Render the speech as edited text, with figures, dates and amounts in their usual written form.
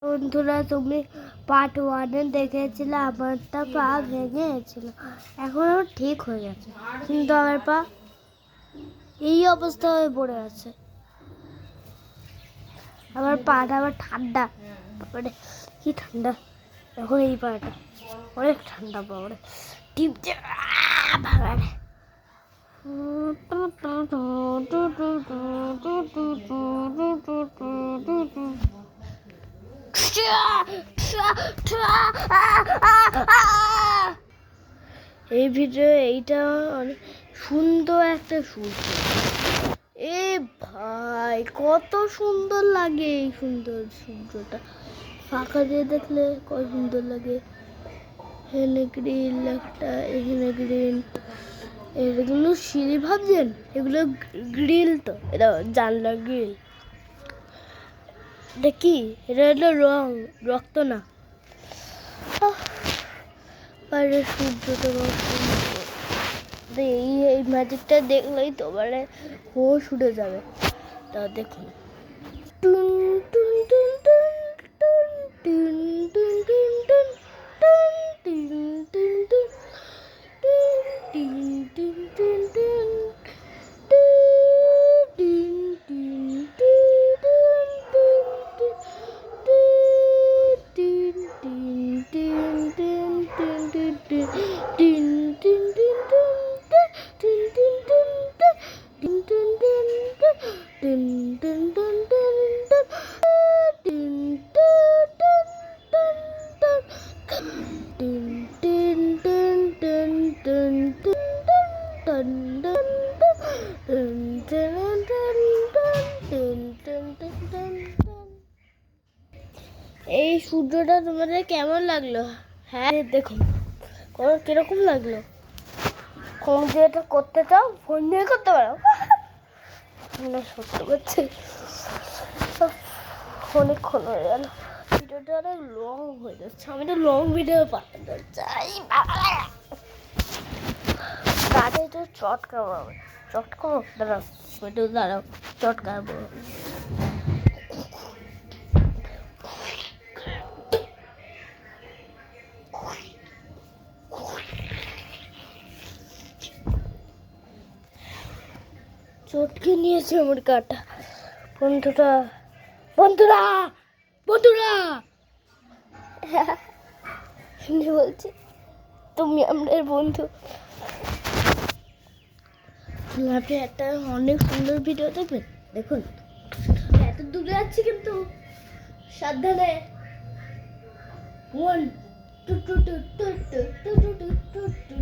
বন্ধুরা, তুমি পার্ট 1-এ দেখেছিলে আমারটা পা ভেঙে গেছিল, এখন আমার ঠিক হয়ে গেছে, কিন্তু আমার পা এই অবস্থা হয়ে পড়ে আছে। আমার পাটা আবার ঠান্ডা, মানে কি ঠান্ডা এখন এই পাটা অনেক ঠান্ডা, পাওয়ারে টিপতে ভাগাড়ে। এই ভিডিও এইটা অনেক সুন্দর একটা সূর্য। এ ভাই, কত সুন্দর লাগে এই সুন্দর সূর্যটা ফাঁকা দিয়ে দেখলে, কত সুন্দর লাগে। এখানে গ্রিল একটা, এখানে গ্রিল, এগুলো সিঁড়ি ভাবছেন, এগুলো গ্রিল, তো এটা জানলা গ্রিল। এটা কি? এটা হলো রক্ত না। বাইরের সূর্যটা এই ম্যাজিকটা দেখলেই তোমার হোশ উঠে যাবে। তা দেখুন, টুন টুন টুন টুন টুন টুন টুন টুন টুন টুন টুন টুন টুন টুন টুন এই সূর্যটা তোমাদের কেমন লাগলো? হ্যাঁ, দেখুন কিরকম লাগলো। ফোন দিয়ে এটা করতে চাও, ফোন দিয়ে করতে পারো। সত্যি করছি, অনেকক্ষণ হয়ে গেল, ভিডিওটা অনেক লং হয়ে যাচ্ছে। আমি তো লং ভিডিও পাঠাতে চাই। তাদের তো চটকাবো, দাঁড়াও একটু দাঁড়াও, চটকাবো। চটকে নিয়েছে আমার কাটা। বন্ধুরা বন্ধুরা বন্ধুরা বলছি, তুমি আমাদের বন্ধু। আপনি একটা অনেক সুন্দর ভিডিও দেখবেন, দেখুন এত দূরে যাচ্ছি কিন্তু সাবধানে। 1 2 2 2 2 2 2 2 2